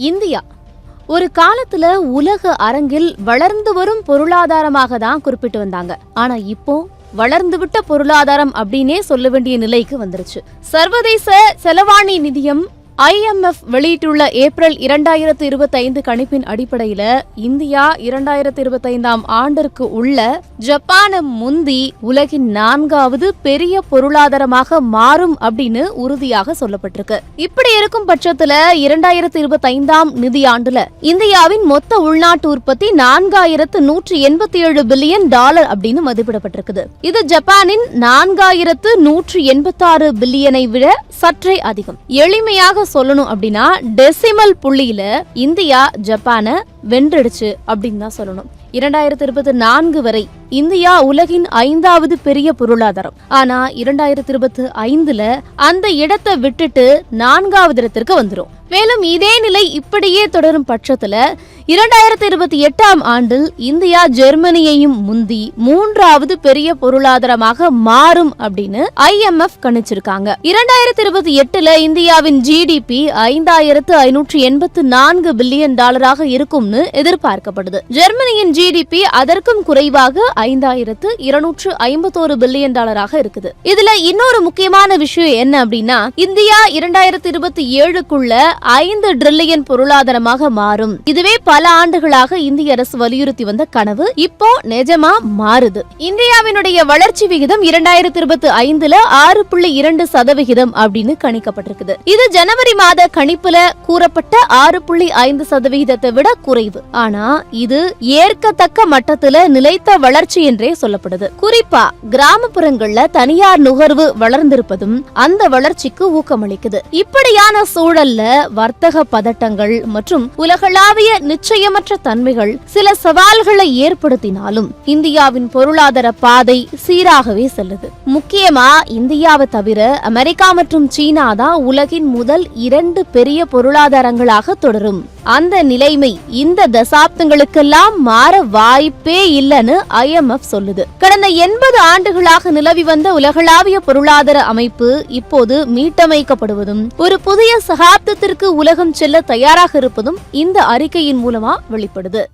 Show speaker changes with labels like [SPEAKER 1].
[SPEAKER 1] India ஒரு காலத்துல உலக அரங்கில் வளர்ந்து வரும் பொருளாதாரமாக தான் குறிப்பிட்டு வந்தாங்க. ஆனா இப்போ வளர்ந்துவிட்ட பொருளாதாரம் அப்படின்னே சொல்ல வேண்டிய நிலைக்கு வந்துருச்சு. சர்வதேச செலவாணி நிதியம் IMF வெளியிட்டுள்ள ஏப்ரல் 2025 கணிப்பின் அடிப்படையில இந்தியா 2025ஆம் ஆண்டிற்கு உள்ள ஜப்பானை முந்தி உலகின் 4வது பெரிய பொருளாதாரமாக மாறும் அப்படின்னு உறுதியாக சொல்லப்பட்டிருக்கு. இப்படி இருக்கும் பட்சத்துல 2025ஆம் நிதியாண்டுல இந்தியாவின் மொத்த உள்நாட்டு உற்பத்தி 4187 பில்லியன் டாலர் அப்படின்னு மதிப்பிடப்பட்டிருக்குது. இது ஜப்பானின் 4186 பில்லியனை விட சற்றே அதிகம். எளிமையாக சொல்லணும் அப்படின்னா டெசிமல் புள்ளியில இந்தியா ஜப்பானை வென்றடிச்சு அப்படின்னு தான் சொல்லணும். 2024 வரை இந்தியா உலகின் 5வது பெரிய பொருளாதாரம். ஆனா 2025ல அந்த இடத்தை விட்டுட்டு 4வது இடத்திற்கு வந்துரும். மேலும் இதே நிலை இப்படியே தொடரும் பட்சத்துல 2028ஆம் ஆண்டில் இந்தியா ஜெர்மனியையும் முந்தி 3வது பெரிய பொருளாதாரமாக மாறும் அப்படின்னு IMF கணிச்சிருக்காங்க. 2028ல இந்தியாவின் GDP 5584 பில்லியன் டாலராக இருக்கும்னு எதிர்பார்க்கப்படுது. ஜெர்மனியின் GDP அதற்கும் குறைவாக 5251 பில்லியன் டாலராக இருக்குது. இதுல இன்னொரு முக்கியமான விஷயம் என்ன அப்படின்னா, இந்தியா 2027க்குள்ள 5 டிரில்லியன் பொருளாதாரமாக மாறும். இதுவே பல ஆண்டுகளாக இந்திய அரசு வலியுறுத்தி வந்த கனவு இப்போ நிஜமா மாறுது. இந்தியாவினுடைய வளர்ச்சி விகிதம் 2025ல 6.2% அப்படின்னு கணிக்கப்பட்டிருக்குது. இது ஜனவரி மாத கணிப்புல கூறப்பட்ட 6.5% விட குறைவு. ஆனா இது ஏற்கத்தக்க மட்டத்துல நிலைத்த வளர்ச்சி என்றே சொல்லப்படுது. குறிப்பா கிராமப்புறங்கள்ல தனியார் நுகர்வு வளர்ந்திருப்பதும் அந்த வளர்ச்சிக்கு ஊக்கமளிக்குது. இப்படியான சூழல்ல வர்த்தக பதட்டங்கள் மற்றும் உலகளாவிய நிச்சயமற்ற தன்மைகள் சில சவால்களை ஏற்படுத்தினாலும் இந்தியாவின் பொருளாதார பாதை சீராகவே செல்லுது. முக்கியமா இந்தியாவை தவிர அமெரிக்கா மற்றும் சீனா தான் உலகின் முதல் 2 பெரிய பொருளாதாரங்களாக தொடரும். அந்த நிலைமை இந்த தசாப்தங்களுக்கெல்லாம் மாற வாய்ப்பே இல்லைன்னு IMF சொல்லுது. கடந்த 80 ஆண்டுகளாக நிலவி வந்த உலகளாவிய பொருளாதார அமைப்பு இப்போது மீட்டமைக்கப்படுவதும் ஒரு புதிய சகாப்தத்திற்கு உலகம் செல்ல தயாராக இருப்பதும் இந்த அறிக்கையின் மூலமா வெளிப்படுது.